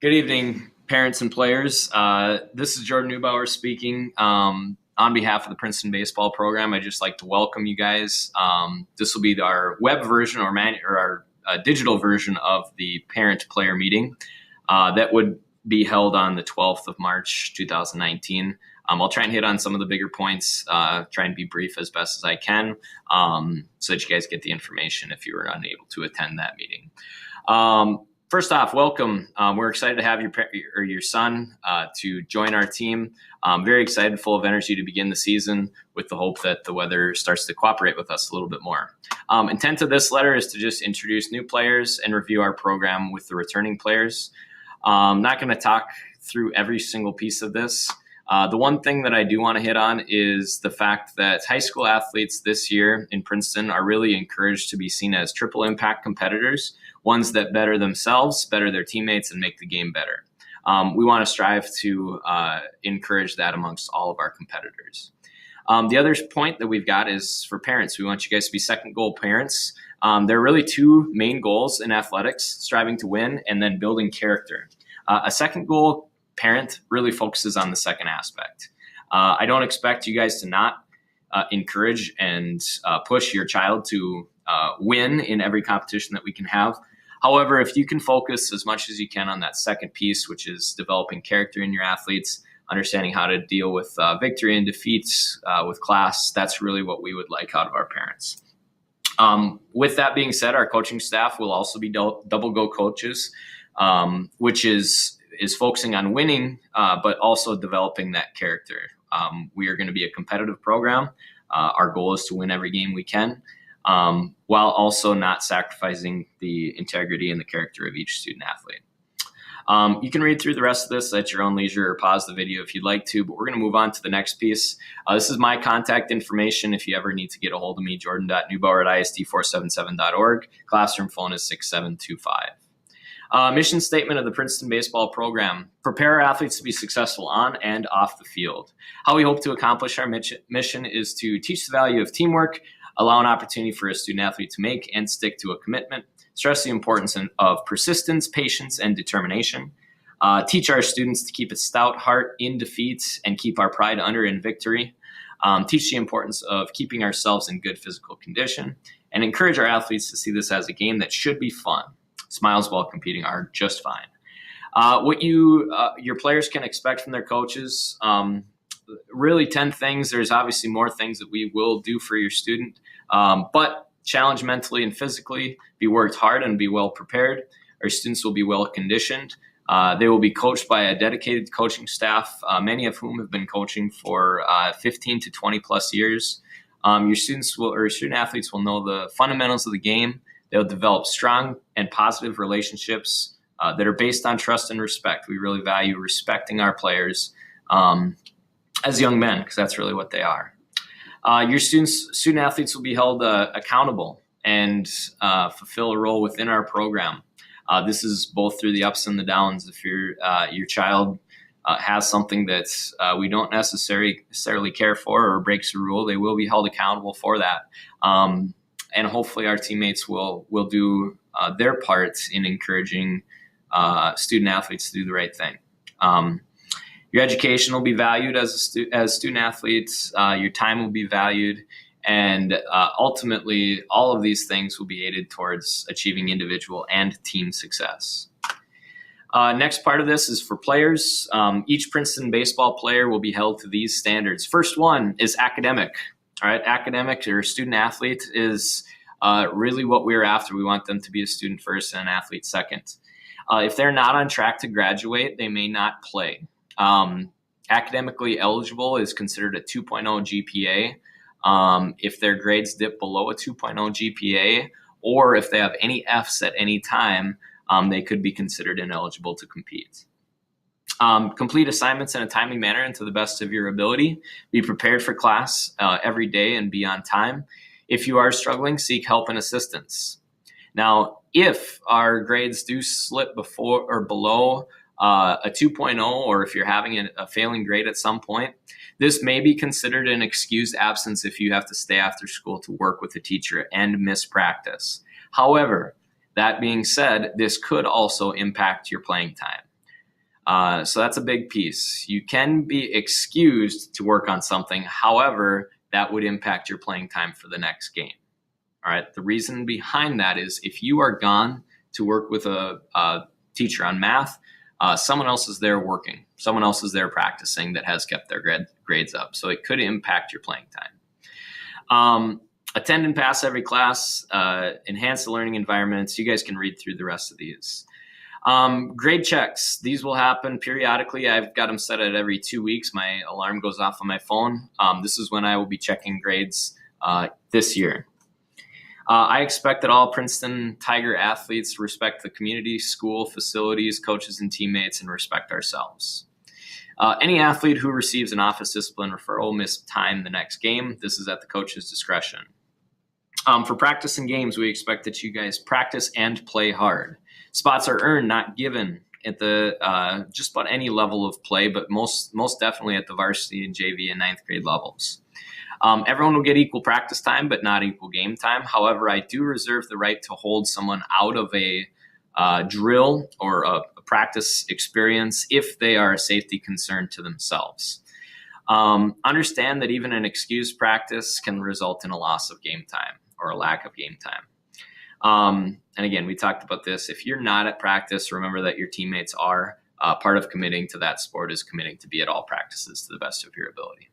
Good evening, parents and players. This is Jordan Neubauer speaking. On behalf of the Princeton baseball program, I'd just like to welcome you guys. This will be our web version or our digital version of the parent-player meeting that would be held on the 12th of March, 2019. I'll try and hit on some of the bigger points, try and be brief as best as I can so that you guys get the information if you were unable to attend that meeting. First off, welcome. We're excited to have your son to join our team. Very excited, full of energy to begin the season with the hope that the weather starts to cooperate with us a little bit more. Intent of this letter is to just introduce new players and review our program with the returning players. I'm not going to talk through every single piece of this. The one thing that I do want to hit on is the fact that high school athletes this year in Princeton are really encouraged to be seen as triple impact competitors, ones that better themselves, better their teammates, and make the game better. We want to strive to encourage that amongst all of our competitors. The other point that we've got is for parents. We want you guys to be second goal parents. There are really two main goals in athletics: striving to win and then building character. A second goal parent really focuses on the second aspect. I don't expect you guys to not encourage and push your child to win in every competition that we can have. However, if you can focus as much as you can on that second piece, which is developing character in your athletes, understanding how to deal with victory and defeats with class, that's really what we would like out of our parents. With that being said, our coaching staff will also be double go coaches, which is focusing on winning, but also developing that character. We are going to be a competitive program. Our goal is to win every game we can, while also not sacrificing the integrity and the character of each student athlete. You can read through the rest of this at your own leisure or pause the video if you'd like to, but we're going to move on to the next piece. This is my contact information. If you ever need to get a hold of me, jordan.neubauer@isd477.org. Classroom phone is 6725. Mission statement of the Princeton baseball program: prepare our athletes to be successful on and off the field. How we hope to accomplish our mission is to teach the value of teamwork, allow an opportunity for a student athlete to make and stick to a commitment, stress the importance of persistence, patience, and determination, teach our students to keep a stout heart in defeat and keep our pride under in victory, teach the importance of keeping ourselves in good physical condition, and encourage our athletes to see this as a game that should be fun. Smiles while competing are just fine. What your players can expect from their coaches, really 10 things. There's obviously more things that we will do for your student, but challenge mentally and physically, be worked hard and be well prepared. Our students will be well conditioned. They will be coached by a dedicated coaching staff, many of whom have been coaching for 15 to 20 plus years. Your student athletes will know the fundamentals of the game. They'll develop strong and positive relationships that are based on trust and respect. We really value respecting our players as young men, because that's really what they are. Your student athletes will be held accountable and fulfill a role within our program. This is both through the ups and the downs. If your child has something that we don't necessarily care for or breaks a rule, they will be held accountable for that. And hopefully our teammates will do their part in encouraging student athletes to do the right thing. Your education will be valued as student athletes. Your time will be valued. And ultimately, all of these things will be aided towards achieving individual and team success. Next part of this is for players. Each Princeton baseball player will be held to these standards. First one is academic. All right, academic or student athlete is really what we're after. We want them to be a student first and an athlete second. If they're not on track to graduate, they may not play. Academically eligible is considered a 2.0 GPA. If their grades dip below a 2.0 GPA, or if they have any Fs at any time, they could be considered ineligible to compete. Complete assignments in a timely manner and to the best of your ability. Be prepared for class every day and be on time. If you are struggling, seek help and assistance. Now, if our grades do slip before or below a 2.0, or if you're having a failing grade at some point, this may be considered an excused absence if you have to stay after school to work with the teacher and miss practice. However, that being said, this could also impact your playing time. So that's a big piece. You can be excused to work on something. However, that would impact your playing time for the next game. All right. The reason behind that is if you are gone to work with a teacher on math, someone else is there working. Someone else is there practicing that has kept their grades up. So it could impact your playing time. Attend and pass every class, enhance the learning environments. You guys can read through the rest of these. Grade checks. These will happen periodically. I've got them set at every 2 weeks. My alarm goes off on my phone. This is when I will be checking grades this year. I expect that all Princeton Tiger athletes respect the community, school, facilities, coaches, and teammates, and respect ourselves. Any athlete who receives an office discipline referral will miss time the next game. This is at the coach's discretion. For practice and games, we expect that you guys practice and play hard. Spots are earned, not given at the just about any level of play, but most definitely at the varsity and JV and 9th grade levels. Everyone will get equal practice time, but not equal game time. However, I do reserve the right to hold someone out of a drill or a practice experience if they are a safety concern to themselves. Understand that even an excused practice can result in a loss of game time or a lack of game time. And again, we talked about this. If you're not at practice, remember that your teammates are. Part of committing to that sport is committing to be at all practices to the best of your ability.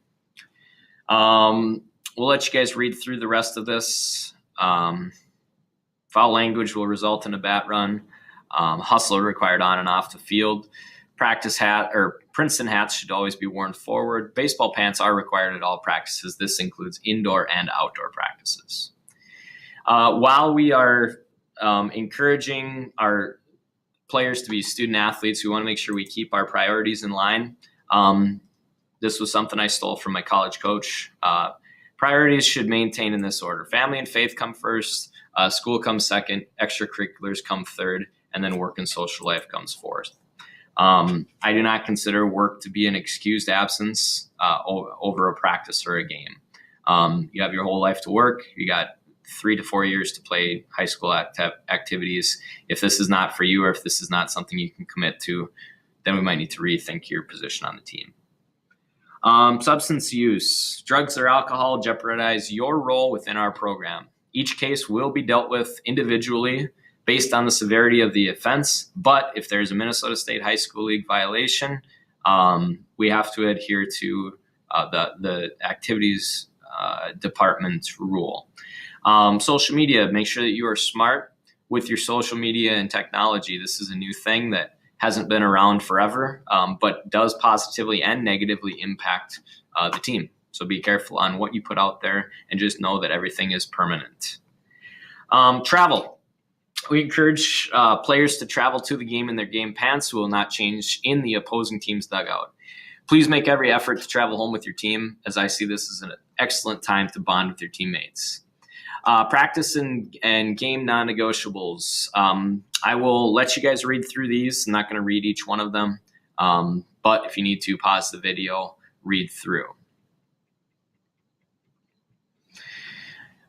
We'll let you guys read through the rest of this. Foul language will result in a bat run. Hustle required on and off the field. Practice hat or Princeton hats should always be worn forward. Baseball pants are required at all practices. This includes indoor and outdoor practices. While we are encouraging our players to be student athletes, we want to make sure we keep our priorities in line. This was something I stole from my college coach. Priorities should maintain in this order. Family and faith come first, school comes second, extracurriculars come third, and then work and social life comes fourth. I do not consider work to be an excused absence over a practice or a game. You have your whole life to work. You got 3 to 4 years to play high school activities. If this is not for you or if this is not something you can commit to, then we might need to rethink your position on the team. Substance use. Drugs or alcohol jeopardize your role within our program. Each case will be dealt with individually based on the severity of the offense, but if there's a Minnesota State High School League violation, we have to adhere to the activities department rule. Social media, make sure that you are smart with your social media and technology. This is a new thing that hasn't been around forever, but does positively and negatively impact the team. So be careful on what you put out there and just know that everything is permanent. Travel. We encourage players to travel to the game in their game pants. We will not change in the opposing team's dugout. Please make every effort to travel home with your team, as I see this as an excellent time to bond with your teammates. Practice and game non-negotiables. I will let you guys read through these. I'm not going to read each one of them, but if you need to, pause the video, read through.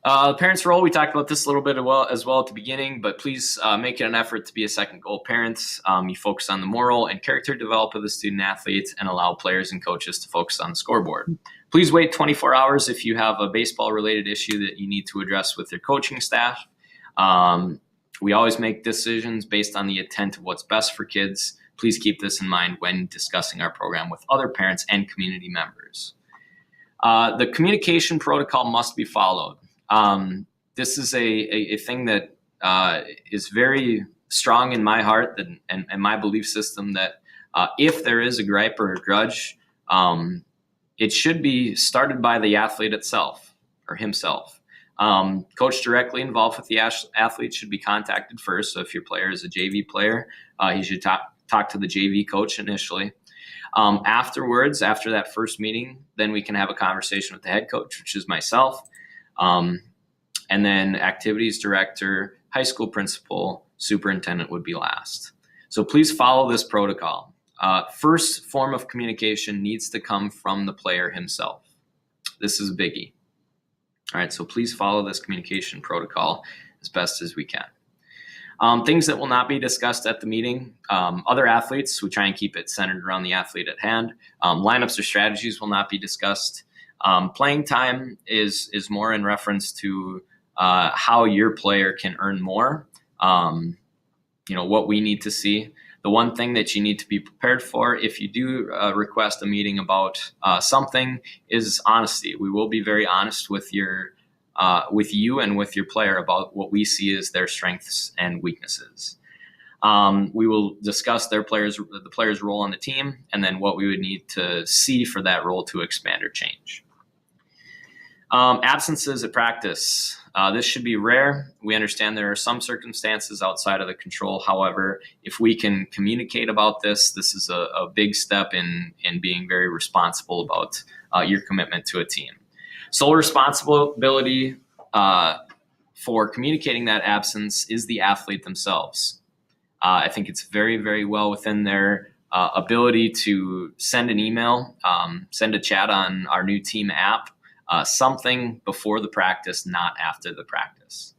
The parents' role, we talked about this a little bit as well at the beginning, but please make it an effort to be a second goal parent. You focus on the moral and character development of the student athletes and allow players and coaches to focus on the scoreboard. Please wait 24 hours if you have a baseball-related issue that you need to address with your coaching staff. We always make decisions based on the intent of what's best for kids. Please keep this in mind when discussing our program with other parents and community members. The communication protocol must be followed. This is a thing that is very strong in my heart and my belief system that if there is a gripe or a grudge, it should be started by the athlete itself or himself. Coach directly involved with the athlete should be contacted first. So if your player is a JV player, he should talk to the JV coach initially. Afterwards, after that first meeting, then we can have a conversation with the head coach, which is myself. And then activities director, high school principal, superintendent would be last. So please follow this protocol. First form of communication needs to come from the player himself. This is a biggie. All right, so please follow this communication protocol as best as we can. Things that will not be discussed at the meeting: other athletes. We try and keep it centered around the athlete at hand. Lineups or strategies will not be discussed. Playing time is more in reference to how your player can earn more. What we need to see. The one thing that you need to be prepared for if you do request a meeting about something is honesty. We will be very honest with you and with your player about what we see as their strengths and weaknesses. We will discuss the player's role on the team, and then what we would need to see for that role to expand or change. Absences at practice. This should be rare. We understand there are some circumstances outside of the control. However, if we can communicate about this is a big step in being very responsible about your commitment to a team. Sole responsibility for communicating that absence is the athlete themselves. I think it's very, very well within their ability to send an email, send a chat on our new team app, something before the practice, not after the practice.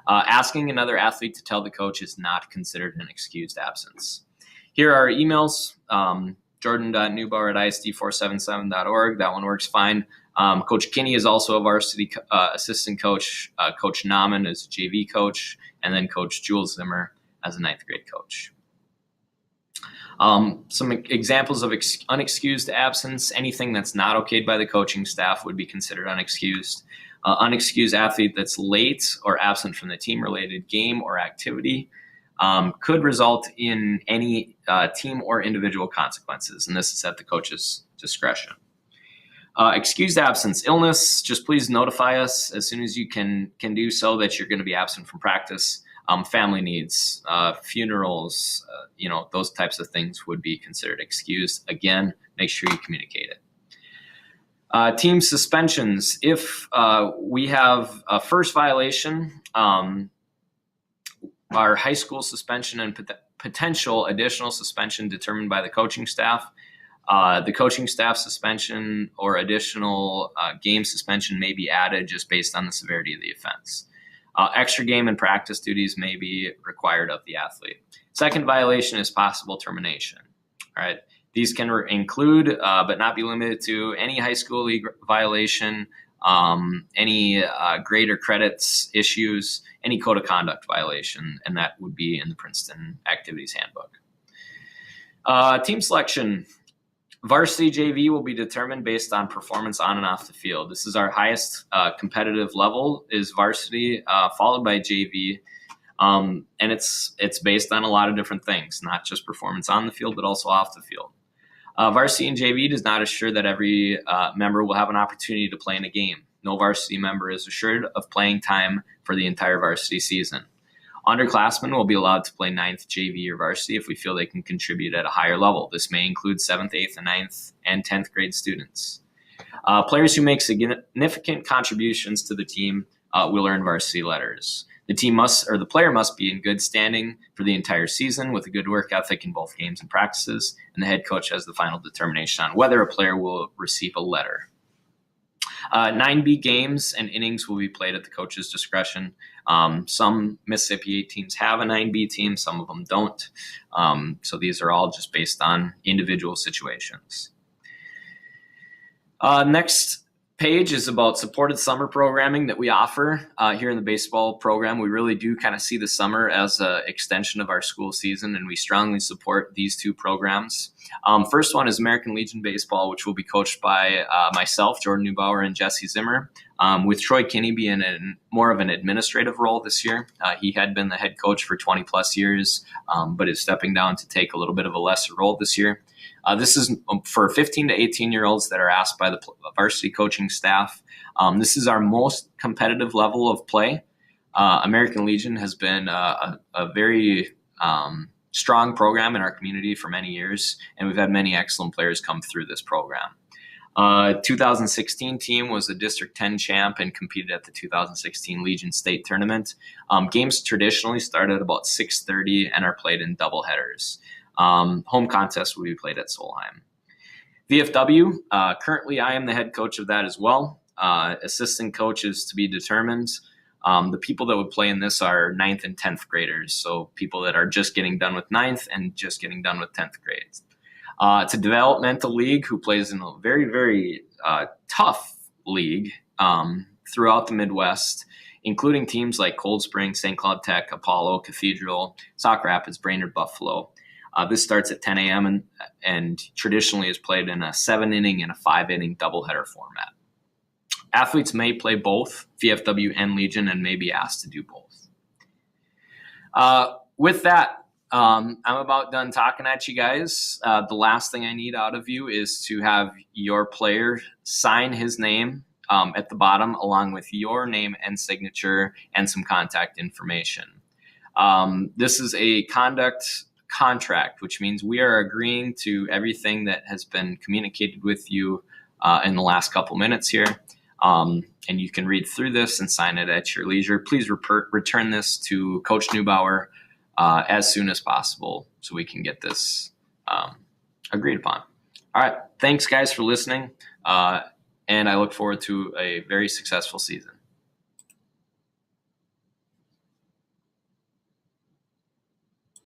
Asking another athlete to tell the coach is not considered an excused absence. Here are our emails: jordan.neubauer@isd477.org. That one works fine. Coach Kinney is also a varsity assistant coach. Coach Nauman is a JV coach, and then Coach Jules Zimmer as a 9th grade coach. Some examples of unexcused absence: anything that's not okayed by the coaching staff would be considered unexcused. Unexcused athlete that's late or absent from the team-related game or activity could result in any team or individual consequences, and this is at the coach's discretion. Excused absence: illness. Just please notify us as soon as you can do so that you're going to be absent from practice. Family needs, funerals, those types of things would be considered excused. Again, make sure you communicate it. Team suspensions: if we have a first violation, our high school suspension and potential additional suspension determined by the coaching staff. The coaching staff suspension or additional game suspension may be added just based on the severity of the offense. Extra game and practice duties may be required of the athlete. Second violation is possible termination. All right. These can include, but not be limited to, any high school league violation, any grade or credits issues, any code of conduct violation, and that would be in the Princeton Activities Handbook. Team selection. Varsity JV will be determined based on performance on and off the field. This is our highest competitive level, is varsity, followed by JV. And it's based on a lot of different things, not just performance on the field, but also off the field. Varsity and JV does not assure that every member will have an opportunity to play in a game. No varsity member is assured of playing time for the entire varsity season. Underclassmen will be allowed to play 9th JV or varsity if we feel they can contribute at a higher level. This may include 7th, 8th, and 9th, and 10th grade students. Players who make significant contributions to the team will earn varsity letters. The player must be in good standing for the entire season with a good work ethic in both games and practices, and the head coach has the final determination on whether a player will receive a letter. 9B games and innings will be played at the coach's discretion. Some Mississippi 8 teams have a 9B team, some of them don't. So these are all just based on individual situations. Next page is about supported summer programming that we offer here in the baseball program. We really do kind of see the summer as an extension of our school season, and we strongly support these two programs. First one is American Legion Baseball, which will be coached by myself, Jordan Neubauer, and Jesse Zimmer, with Troy Kinney being in more of an administrative role this year. He had been the head coach for 20 plus years, but is stepping down to take a little bit of a lesser role this year. This is for 15 to 18-year-olds that are asked by the varsity coaching staff. This is our most competitive level of play. American Legion has been a very strong program in our community for many years, and we've had many excellent players come through this program. 2016 team was a District 10 champ and competed at the 2016 Legion State Tournament. Games traditionally start at about 6:30 and are played in doubleheaders. Home contest will be played at Solheim. VFW, currently I am the head coach of that as well. Assistant coach is to be determined. The people that would play in this are 9th and 10th graders, so people that are just getting done with 9th and just getting done with 10th grades. It's a developmental league who plays in a very, very tough league throughout the Midwest, including teams like Cold Spring, St. Cloud Tech, Apollo, Cathedral, Sauk Rapids, Brainerd, Buffalo. This starts at 10 a.m. and traditionally is played in a 7-inning and a 5-inning doubleheader format. Athletes may play both VFW and Legion and may be asked to do both. With that, I'm about done talking at you guys. The last thing I need out of you is to have your player sign his name at the bottom along with your name and signature and some contact information. This is a conduct contract, which means we are agreeing to everything that has been communicated with you in the last couple minutes here. And you can read through this and sign it at your leisure. Please return this to Coach Neubauer as soon as possible so we can get this agreed upon. All right. Thanks, guys, for listening. And I look forward to a very successful season.